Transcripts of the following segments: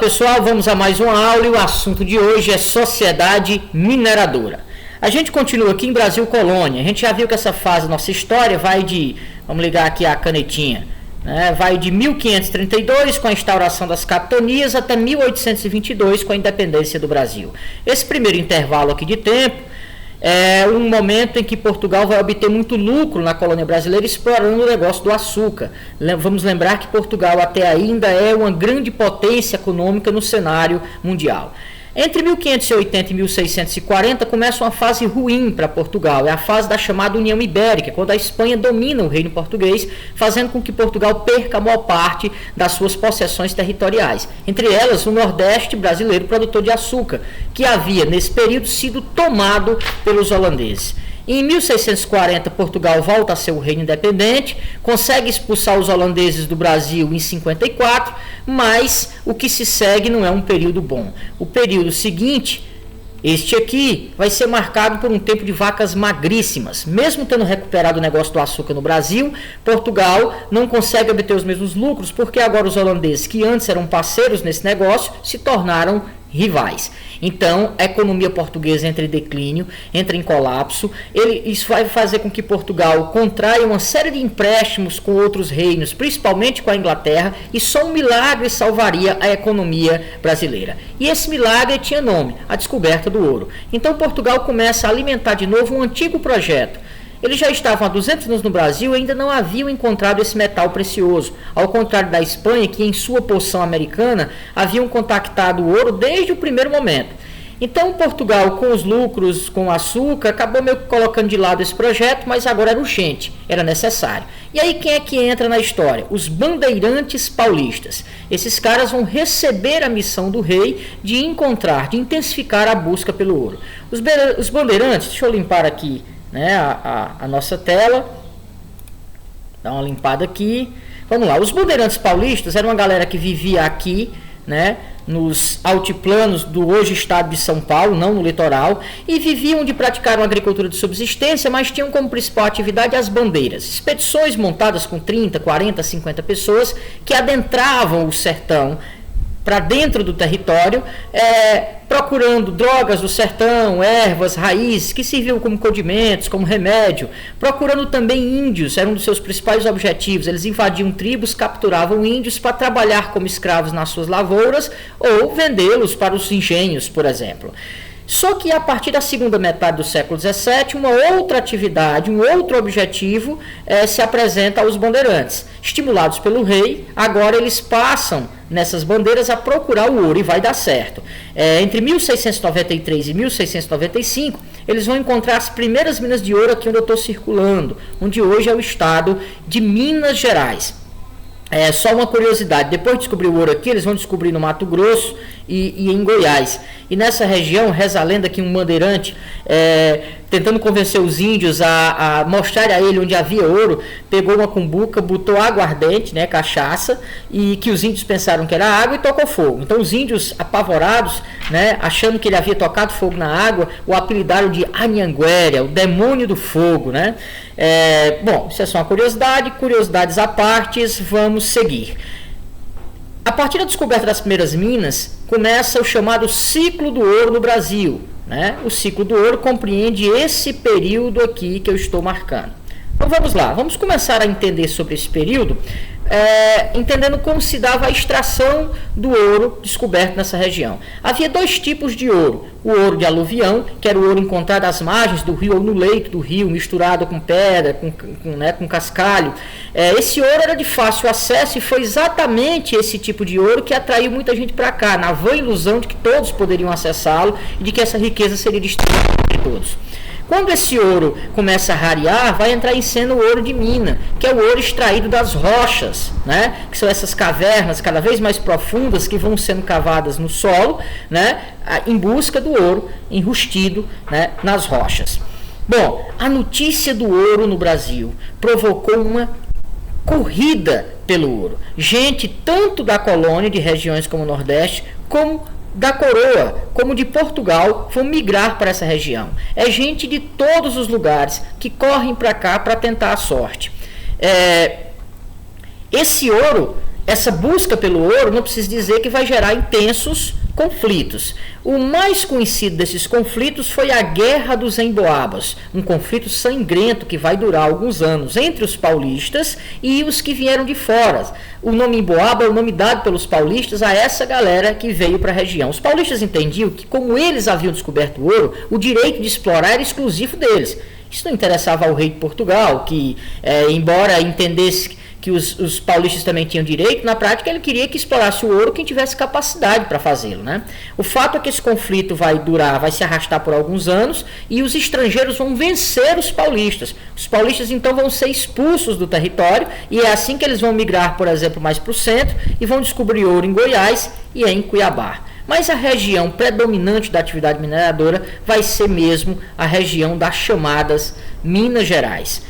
pessoal, vamos a mais uma aula e o assunto de hoje é sociedade mineradora. A gente continua aqui em Brasil Colônia. A gente já viu que essa fase da nossa história vai de, vamos ligar aqui a canetinha, né? Vai de 1532 com a instauração das capitanias até 1822 com a independência do Brasil. Esse primeiro intervalo aqui de tempo é um momento em que Portugal vai obter muito lucro na colônia brasileira explorando o negócio do açúcar. Vamos lembrar que Portugal até ainda é uma grande potência econômica no cenário mundial. Entre 1580 e 1640 começa uma fase ruim para Portugal, é a fase da chamada União Ibérica, quando a Espanha domina o reino português, fazendo com que Portugal perca a maior parte das suas possessões territoriais, entre elas o Nordeste brasileiro produtor de açúcar, que havia nesse período sido tomado pelos holandeses. Em 1640, Portugal volta a ser um reino independente, consegue expulsar os holandeses do Brasil em 54, mas o que se segue não é um período bom. O período seguinte, este aqui, vai ser marcado por um tempo de vacas magríssimas. Mesmo tendo recuperado o negócio do açúcar no Brasil, Portugal não consegue obter os mesmos lucros, porque agora os holandeses, que antes eram parceiros nesse negócio, se tornaram rivais. Então, a economia portuguesa entra em declínio, entra em colapso. Isso vai fazer com que Portugal contraia uma série de empréstimos com outros reinos, principalmente com a Inglaterra, e só um milagre salvaria a economia brasileira. E esse milagre tinha nome, a descoberta do ouro. Então, Portugal começa a alimentar de novo um antigo projeto. Eles já estavam há 200 anos no Brasil e ainda não haviam encontrado esse metal precioso, ao contrário da Espanha, que em sua poção americana haviam contactado o ouro desde o primeiro momento. Então Portugal, com os lucros com o açúcar, acabou meio que colocando de lado esse projeto, mas agora era urgente, era necessário. E aí quem é que entra na história? Os bandeirantes paulistas. Esses caras vão receber a missão do rei de encontrar, de intensificar a busca pelo ouro. Os bandeirantes, deixa eu limpar aqui, né, a nossa tela, dá uma limpada aqui. Vamos lá, os bandeirantes paulistas eram uma galera que vivia aqui, né, nos altiplanos do hoje estado de São Paulo, não no litoral, e viviam de praticar uma agricultura de subsistência, mas tinham como principal atividade as bandeiras, expedições montadas com 30, 40, 50 pessoas que adentravam o sertão para dentro do território, procurando drogas do sertão, ervas, raízes, que serviam como condimentos, como remédio, procurando também índios, era um dos seus principais objetivos. Eles invadiam tribos, capturavam índios para trabalhar como escravos nas suas lavouras ou vendê-los para os engenhos, por exemplo. Só que a partir da segunda metade do século XVII, uma outra atividade, um outro objetivo se apresenta aos bandeirantes. Estimulados pelo rei, agora eles passam nessas bandeiras a procurar o ouro e vai dar certo. Entre 1693 e 1695, eles vão encontrar as primeiras minas de ouro aqui onde eu estou circulando, onde hoje é o estado de Minas Gerais. Só uma curiosidade, depois de descobrir o ouro aqui, eles vão descobrir no Mato Grosso e em Goiás. E nessa região, reza a lenda que um bandeirante, tentando convencer os índios a mostrar a ele onde havia ouro, pegou uma cumbuca, botou aguardente, né, cachaça, e que os índios pensaram que era água e tocou fogo. Então os índios, apavorados, né, achando que ele havia tocado fogo na água, o apelidaram de Anhanguera, o demônio do fogo, né? Bom, isso é só uma curiosidade, curiosidades à parte, vamos seguir. A partir da descoberta das primeiras minas, começa o chamado ciclo do ouro no Brasil, né? O ciclo do ouro compreende esse período aqui que eu estou marcando. Então vamos lá, vamos começar a entender sobre esse período, entendendo como se dava a extração do ouro descoberto nessa região. Havia dois tipos de ouro: o ouro de aluvião, que era o ouro encontrado às margens do rio ou no leito do rio, misturado com pedra, com cascalho. Esse ouro era de fácil acesso e foi exatamente esse tipo de ouro que atraiu muita gente para cá, na vã ilusão de que todos poderiam acessá-lo e de que essa riqueza seria distribuída entre todos. Quando esse ouro começa a rarear, vai entrar em cena o ouro de mina, que é o ouro extraído das rochas, né? Que são essas cavernas cada vez mais profundas que vão sendo cavadas no solo, né? Em busca do ouro enrustido, né, nas rochas. Bom, a notícia do ouro no Brasil provocou uma corrida pelo ouro. Gente tanto da colônia, de regiões como o Nordeste, como da coroa, como de Portugal, vão migrar para essa região. É gente de todos os lugares que correm para cá para tentar a sorte. Esse ouro essa busca pelo ouro não precisa dizer que vai gerar intensos conflitos. O mais conhecido desses conflitos foi a Guerra dos Emboabas, um conflito sangrento que vai durar alguns anos entre os paulistas e os que vieram de fora. O nome Emboaba é o nome dado pelos paulistas a essa galera que veio para a região. Os paulistas entendiam que, como eles haviam descoberto o ouro, o direito de explorar era exclusivo deles. Isso não interessava ao rei de Portugal, que, embora entendesse que os paulistas também tinham direito, na prática ele queria que explorasse o ouro quem tivesse capacidade para fazê-lo, né? O fato é que esse conflito vai se arrastar por alguns anos e os estrangeiros vão vencer os paulistas. Os paulistas então vão ser expulsos do território e é assim que eles vão migrar, por exemplo, mais para o centro e vão descobrir ouro em Goiás e em Cuiabá. Mas a região predominante da atividade mineradora vai ser mesmo a região das chamadas Minas Gerais.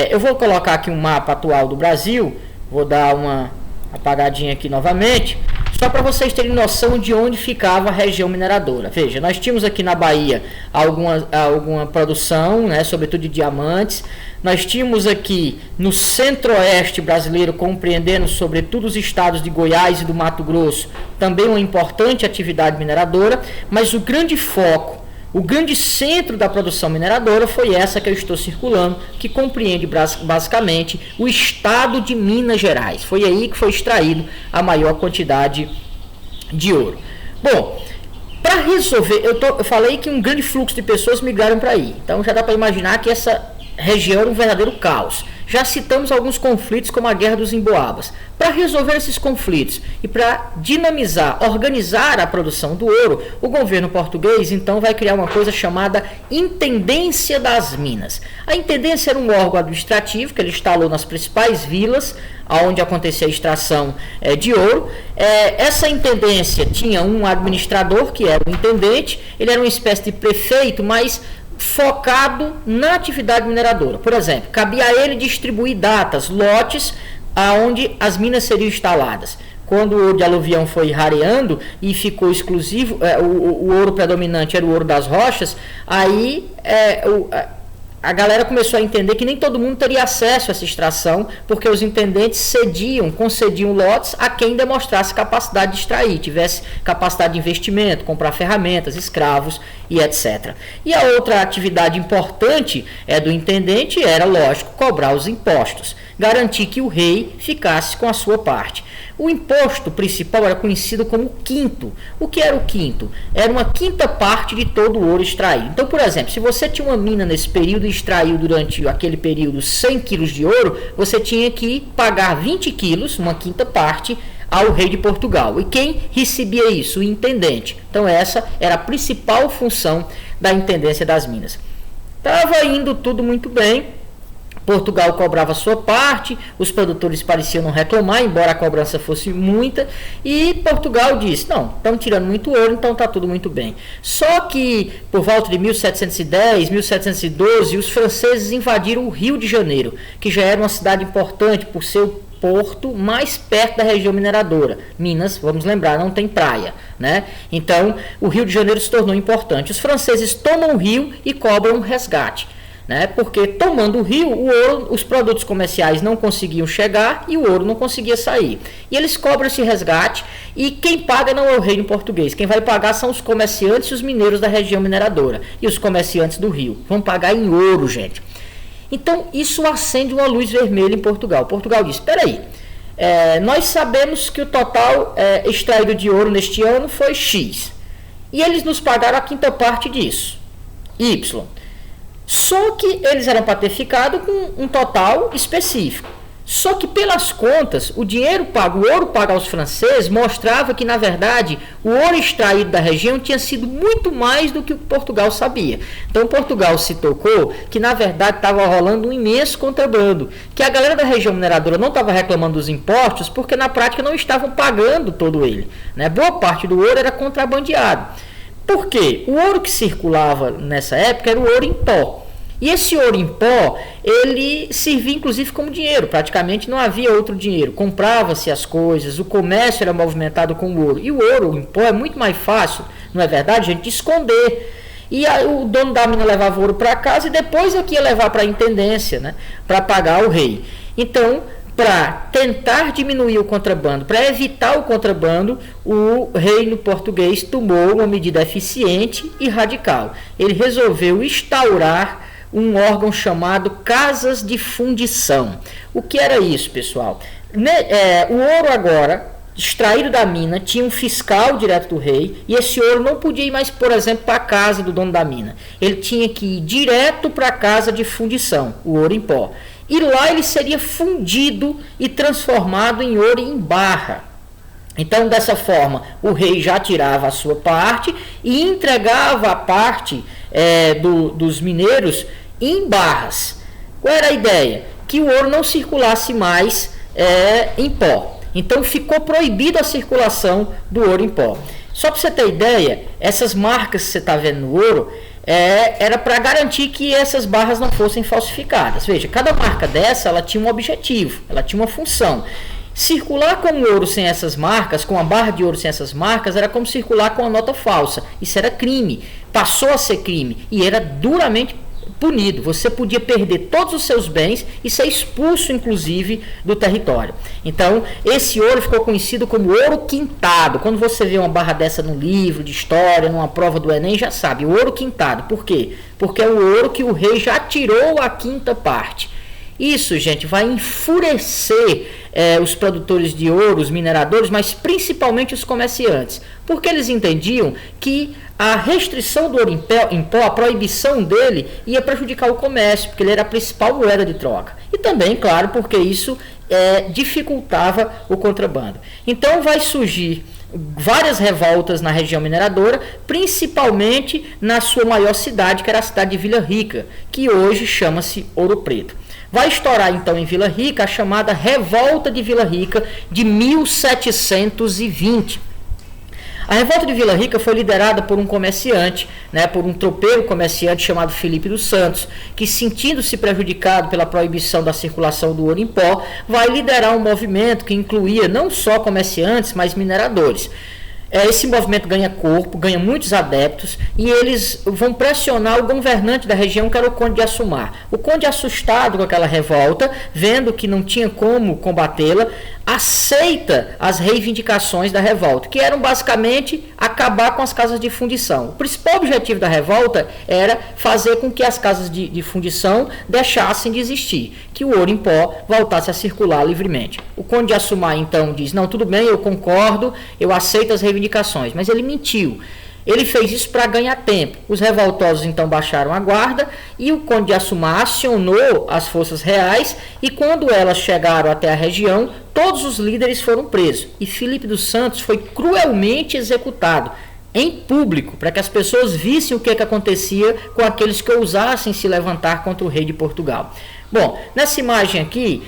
Eu vou colocar aqui um mapa atual do Brasil, vou dar uma apagadinha aqui novamente, só para vocês terem noção de onde ficava a região mineradora. Veja, nós tínhamos aqui na Bahia alguma produção, né, sobretudo de diamantes. Nós tínhamos aqui no centro-oeste brasileiro, compreendendo sobretudo os estados de Goiás e do Mato Grosso, também uma importante atividade mineradora, mas o grande foco, o grande centro da produção mineradora foi essa que eu estou circulando, que compreende basicamente o estado de Minas Gerais. Foi aí que foi extraído a maior quantidade de ouro. Bom, para resolver, eu falei que um grande fluxo de pessoas migraram para aí. Então já dá para imaginar que essa região era um verdadeiro caos. Já citamos alguns conflitos como a Guerra dos Emboabas. Para resolver esses conflitos e para dinamizar, organizar a produção do ouro, o governo português então vai criar uma coisa chamada Intendência das Minas. A Intendência era um órgão administrativo que ele instalou nas principais vilas onde acontecia a extração de ouro. Essa intendência tinha um administrador, que era o intendente, ele era uma espécie de prefeito, mas focado na atividade mineradora. Por exemplo, cabia a ele distribuir datas, lotes, aonde as minas seriam instaladas. Quando o ouro de aluvião foi rareando e ficou exclusivo, o ouro predominante era o ouro das rochas, aí a galera começou a entender que nem todo mundo teria acesso a essa extração, porque os intendentes concediam lotes a quem demonstrasse capacidade de extrair, tivesse capacidade de investimento, comprar ferramentas, escravos e etc. E a outra atividade importante do intendente era, lógico, cobrar os impostos, garantir que o rei ficasse com a sua parte. O imposto principal era conhecido como quinto. O que era o quinto? Era uma quinta parte de todo o ouro extraído. Então, por exemplo, se você tinha uma mina nesse período e extraiu durante aquele período 100 quilos de ouro, você tinha que pagar 20 quilos, uma quinta parte, ao rei de Portugal. E quem recebia isso? O intendente. Então, essa era a principal função da Intendência das Minas. Estava indo tudo muito bem. Portugal cobrava sua parte, os produtores pareciam não reclamar, embora a cobrança fosse muita, e Portugal disse, não, estamos tirando muito ouro, então está tudo muito bem. Só que, por volta de 1710, 1712, os franceses invadiram o Rio de Janeiro, que já era uma cidade importante por ser o porto mais perto da região mineradora. Minas, vamos lembrar, não tem praia, né? Então, o Rio de Janeiro se tornou importante. Os franceses tomam o rio e cobram um resgate, né? Porque tomando o rio, o ouro, os produtos comerciais não conseguiam chegar e o ouro não conseguia sair. E eles cobram esse resgate e quem paga não é o reino português. Quem vai pagar são os comerciantes e os mineiros da região mineradora. E os comerciantes do rio vão pagar em ouro, gente. Então isso acende uma luz vermelha em Portugal. Portugal diz, espera aí, nós sabemos que o total extraído de ouro neste ano foi X. E eles nos pagaram a quinta parte disso, Y. Só que eles eram para ter ficado com um total específico. Só que pelas contas, o ouro pago aos franceses mostrava que, na verdade, o ouro extraído da região tinha sido muito mais do que o Portugal sabia. Então, Portugal se tocou que, na verdade, estava rolando um imenso contrabando, que a galera da região mineradora não estava reclamando dos impostos, porque, na prática, não estavam pagando todo ele, né? Boa parte do ouro era contrabandeado. Por quê? O ouro que circulava nessa época era o ouro em pó. E esse ouro em pó, ele servia inclusive como dinheiro, praticamente não havia outro dinheiro. Comprava-se as coisas, o comércio era movimentado com o ouro. E o ouro em pó é muito mais fácil, não é verdade, gente, de esconder. E o dono da mina levava o ouro para casa e depois é que ia levar para a intendência, né, para pagar o rei. Então, para tentar diminuir o contrabando, para evitar o contrabando, o reino português tomou uma medida eficiente e radical. Ele resolveu instaurar um órgão chamado Casas de Fundição. O que era isso, pessoal? O ouro agora, extraído da mina, tinha um fiscal direto do rei, e esse ouro não podia ir mais, por exemplo, para a casa do dono da mina. Ele tinha que ir direto para a casa de fundição, o ouro em pó. E lá ele seria fundido e transformado em ouro em barra. Então, dessa forma, o rei já tirava a sua parte e entregava a parte dos mineiros em barras. Qual era a ideia? Que o ouro não circulasse mais em pó. Então, ficou proibida a circulação do ouro em pó. Só para você ter ideia, essas marcas que você está vendo no ouro, era para garantir que essas barras não fossem falsificadas. Veja, cada marca dessa, ela tinha um objetivo, ela tinha uma função. Circular com o ouro sem essas marcas, com a barra de ouro sem essas marcas, era como circular com a nota falsa. Isso era crime, passou a ser crime e era duramente punido. Você podia perder todos os seus bens e ser expulso, inclusive, do território. Então, esse ouro ficou conhecido como ouro quintado. Quando você vê uma barra dessa no livro de história, numa prova do Enem, já sabe, ouro quintado. Por quê? Porque é o ouro que o rei já tirou a quinta parte. Isso, gente, vai enfurecer os produtores de ouro, os mineradores, mas principalmente os comerciantes, porque eles entendiam que a restrição do ouro em pó, a proibição dele, ia prejudicar o comércio, porque ele era a principal moeda de troca. E também, claro, porque isso dificultava o contrabando. Então vai surgir várias revoltas na região mineradora, principalmente na sua maior cidade, que era a cidade de Vila Rica, que hoje chama-se Ouro Preto. Vai estourar então em Vila Rica a chamada Revolta de Vila Rica de 1720. A Revolta de Vila Rica foi liderada por um comerciante, por um tropeiro comerciante chamado Filipe dos Santos, que, sentindo-se prejudicado pela proibição da circulação do ouro em pó, vai liderar um movimento que incluía não só comerciantes, mas mineradores. Esse movimento ganha corpo, ganha muitos adeptos, e eles vão pressionar o governante da região, que era o Conde de Assumar. O Conde, assustado com aquela revolta, vendo que não tinha como combatê-la, aceita as reivindicações da revolta, que eram basicamente acabar com as casas de fundição. O principal objetivo da revolta era fazer com que as casas de fundição deixassem de existir, que o ouro em pó voltasse a circular livremente. O Conde de Assumar então diz: não, tudo bem, eu concordo, eu aceito as reivindicações, mas ele mentiu. Ele fez isso para ganhar tempo. Os revoltosos então baixaram a guarda e o Conde de Assumar acionou as forças reais, e quando elas chegaram até a região, todos os líderes foram presos e Filipe dos Santos foi cruelmente executado em público, para que as pessoas vissem o que acontecia com aqueles que ousassem se levantar contra o rei de Portugal. Bom, nessa imagem aqui,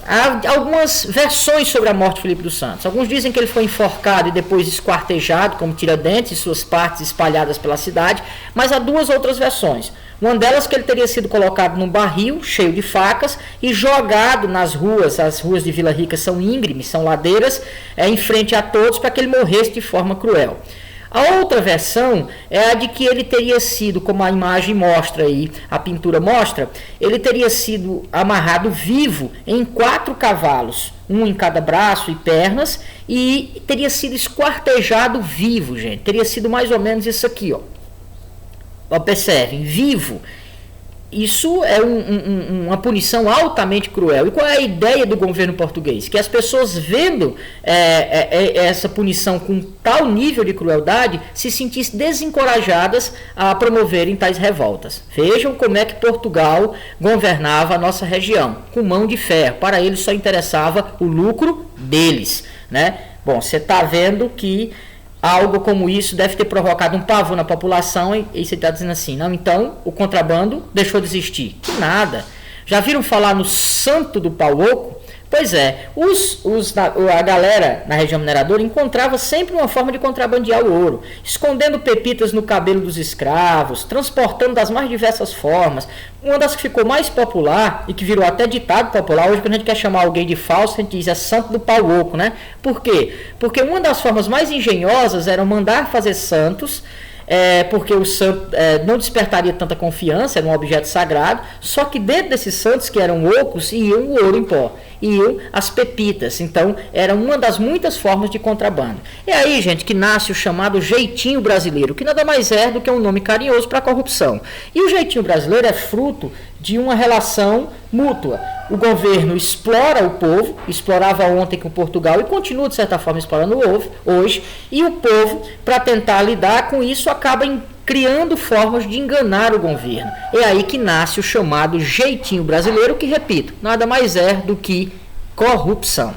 há algumas versões sobre a morte de Filipe dos Santos. Alguns dizem que ele foi enforcado e depois esquartejado, como Tiradentes, e suas partes espalhadas pela cidade, mas há duas outras versões. Uma delas que ele teria sido colocado num barril cheio de facas e jogado nas ruas. As ruas de Vila Rica são íngremes, são ladeiras, em frente a todos, para que ele morresse de forma cruel. A outra versão é a de que ele teria sido, como a imagem mostra aí, a pintura mostra, ele teria sido amarrado vivo em 4 cavalos, um em cada braço e pernas, e teria sido esquartejado vivo, gente. Teria sido mais ou menos isso aqui, ó. Observem, vivo. Isso é uma punição altamente cruel. E qual é a ideia do governo português? Que as pessoas, vendo essa punição com tal nível de crueldade, se sentissem desencorajadas a promoverem tais revoltas. Vejam como é que Portugal governava a nossa região, com mão de ferro. Para eles só interessava o lucro deles, Bom, você está vendo que algo como isso deve ter provocado um pavor na população, e você está dizendo assim: não, então o contrabando deixou de existir. Que nada. Já viram falar no Santo do Pau Oco? Pois é, a galera na região mineradora encontrava sempre uma forma de contrabandear o ouro, escondendo pepitas no cabelo dos escravos, transportando das mais diversas formas. Uma das que ficou mais popular e que virou até ditado popular, hoje quando a gente quer chamar alguém de falso, a gente diz: é Santo do Pau Oco, Por quê? Porque uma das formas mais engenhosas era mandar fazer santos porque o santo não despertaria tanta confiança, era um objeto sagrado, só que dentro desses santos, que eram ocos, iam o ouro em pó, iam as pepitas. Então, era uma das muitas formas de contrabando. É aí, gente, que nasce o chamado jeitinho brasileiro, que nada mais é do que um nome carinhoso para a corrupção. E o jeitinho brasileiro é fruto de uma relação mútua. O governo explora o povo, explorava ontem com Portugal e continua, de certa forma, explorando hoje, e o povo, para tentar lidar com isso, acaba criando formas de enganar o governo. É aí que nasce o chamado jeitinho brasileiro, que, repito, nada mais é do que corrupção.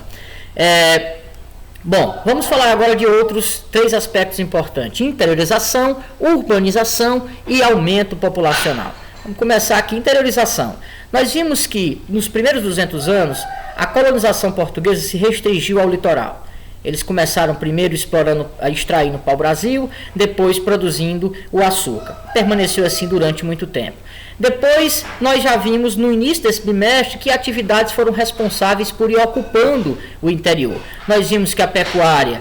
Bom, vamos falar agora de outros 3 aspectos importantes: interiorização, urbanização e aumento populacional. Vamos começar aqui, interiorização. Nós vimos que, nos primeiros 200 anos, a colonização portuguesa se restringiu ao litoral. Eles começaram primeiro extraindo o pau-brasil, depois produzindo o açúcar. Permaneceu assim durante muito tempo. Depois, nós já vimos no início desse bimestre que atividades foram responsáveis por ir ocupando o interior. Nós vimos que a pecuária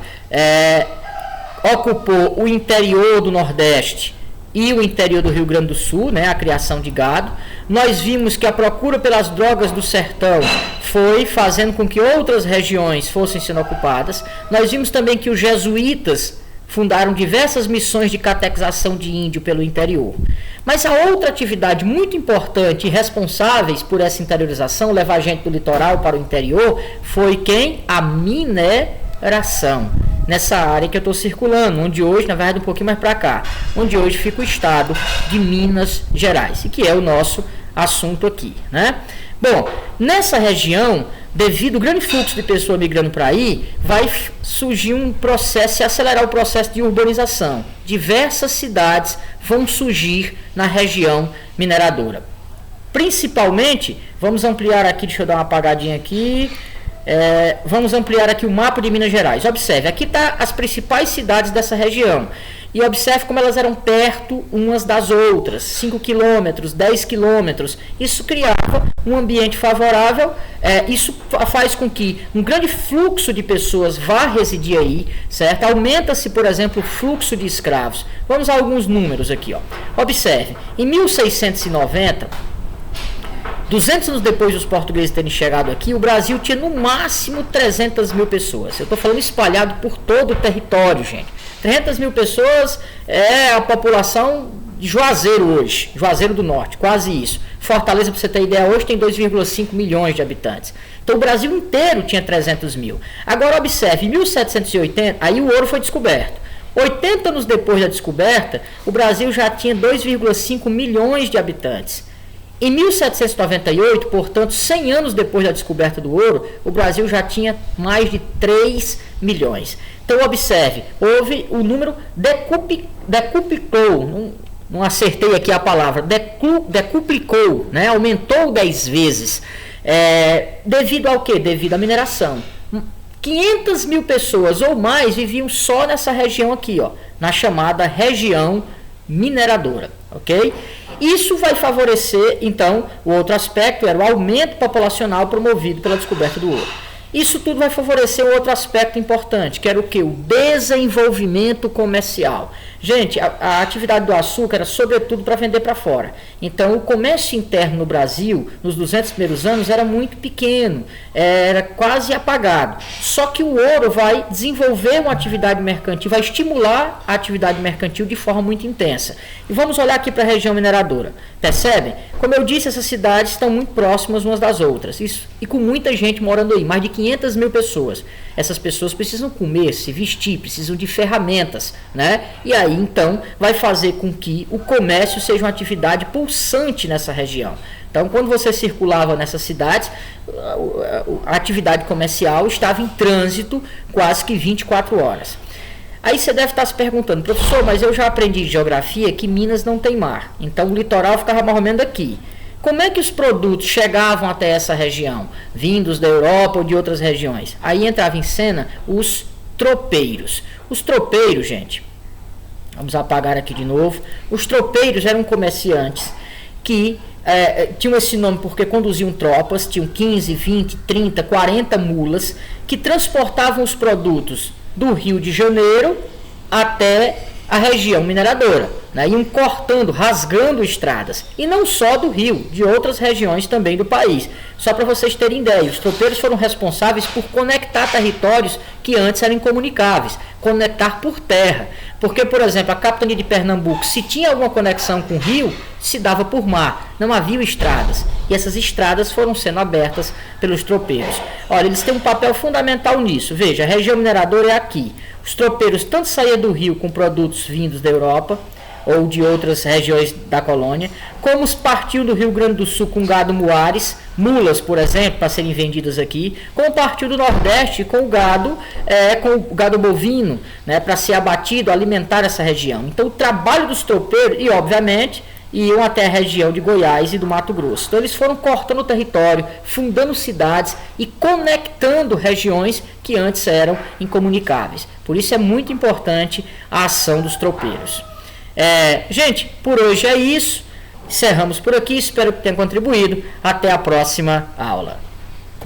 ocupou o interior do Nordeste e o interior do Rio Grande do Sul, a criação de gado. Nós vimos que a procura pelas drogas do sertão foi fazendo com que outras regiões fossem sendo ocupadas. Nós vimos também que os jesuítas fundaram diversas missões de catequização de índio pelo interior. Mas a outra atividade muito importante e responsáveis por essa interiorização, levar a gente do litoral para o interior, foi quem? A mineração. Nessa área que eu estou circulando, onde hoje, na verdade um pouquinho mais para cá, onde hoje fica o estado de Minas Gerais, e que é o nosso assunto aqui, Bom, nessa região, devido ao grande fluxo de pessoas migrando para aí, vai surgir um processo, acelerar o processo de urbanização. Diversas cidades vão surgir na região mineradora. Principalmente, vamos ampliar aqui, deixa eu dar uma apagadinha aqui, vamos ampliar aqui o mapa de Minas Gerais. Observe, aqui está as principais cidades dessa região. E observe como elas eram perto umas das outras, 5 quilômetros, 10 quilômetros. Isso criava um ambiente favorável, isso faz com que um grande fluxo de pessoas vá residir aí, certo? Aumenta-se, por exemplo, o fluxo de escravos. Vamos a alguns números aqui, ó. Observe, em 1690, 200 anos depois dos portugueses terem chegado aqui, o Brasil tinha no máximo 300 mil pessoas. Eu estou falando espalhado por todo o território, gente. 300 mil pessoas é a população de Juazeiro hoje, Juazeiro do Norte, quase isso. Fortaleza, para você ter ideia, hoje tem 2,5 milhões de habitantes. Então o Brasil inteiro tinha 300 mil. Agora observe, em 1780, aí o ouro foi descoberto. 80 anos depois da descoberta, o Brasil já tinha 2,5 milhões de habitantes. Em 1798, portanto, 100 anos depois da descoberta do ouro, o Brasil já tinha mais de 3 milhões. Então, observe, houve o número decuplicou, não acertei aqui a palavra, decuplicou, aumentou 10 vezes. Devido ao quê? Devido à mineração. 500 mil pessoas ou mais viviam só nessa região aqui, ó, na chamada região mineradora, ok? Isso vai favorecer, então, o outro aspecto era o aumento populacional promovido pela descoberta do ouro. Isso tudo vai favorecer um outro aspecto importante, que era o quê? O desenvolvimento comercial. Gente, a atividade do açúcar era sobretudo para vender para fora. Então, o comércio interno no Brasil, nos 200 primeiros anos, era muito pequeno, era quase apagado. Só que o ouro vai desenvolver uma atividade mercantil, vai estimular a atividade mercantil de forma muito intensa. E vamos olhar aqui para a região mineradora. Percebem? Como eu disse, essas cidades estão muito próximas umas das outras. Isso, e com muita gente morando aí, mais de 500 mil pessoas. Essas pessoas precisam comer, se vestir, precisam de ferramentas, E aí, então, vai fazer com que o comércio seja uma atividade pulsante nessa região. Então, quando você circulava nessas cidades, a atividade comercial estava em trânsito quase que 24 horas. Aí você deve estar se perguntando, professor, mas eu já aprendi de geografia que Minas não tem mar. Então, o litoral ficava mais ou menos aqui. Como é que os produtos chegavam até essa região, vindos da Europa ou de outras regiões? Aí entrava em cena os tropeiros. Os tropeiros, gente, vamos apagar aqui de novo. Os tropeiros eram comerciantes que tinham esse nome porque conduziam tropas, tinham 15, 20, 30, 40 mulas, que transportavam os produtos do Rio de Janeiro até a região mineradora, né? Iam cortando, rasgando estradas, e não só do Rio, de outras regiões também do país. Só para vocês terem ideia, os tropeiros foram responsáveis por conectar territórios que antes eram incomunicáveis, conectar por terra, porque, por exemplo, a capitania de Pernambuco, se tinha alguma conexão com o Rio, se dava por mar, não havia estradas, e essas estradas foram sendo abertas pelos tropeiros. Olha, eles têm um papel fundamental nisso. Veja, a região mineradora é aqui. Os tropeiros tanto saíam do Rio com produtos vindos da Europa ou de outras regiões da colônia, como os partiam do Rio Grande do Sul com gado muares, mulas, por exemplo, para serem vendidas aqui, como partiu do Nordeste com o gado bovino, né, para ser abatido, alimentar essa região. Então, o trabalho dos tropeiros, e obviamente iam até a região de Goiás e do Mato Grosso. Então eles foram cortando o território, fundando cidades e conectando regiões que antes eram incomunicáveis. Por isso é muito importante a ação dos tropeiros. Gente, por hoje é isso. Encerramos por aqui. Espero que tenha contribuído. Até a próxima aula.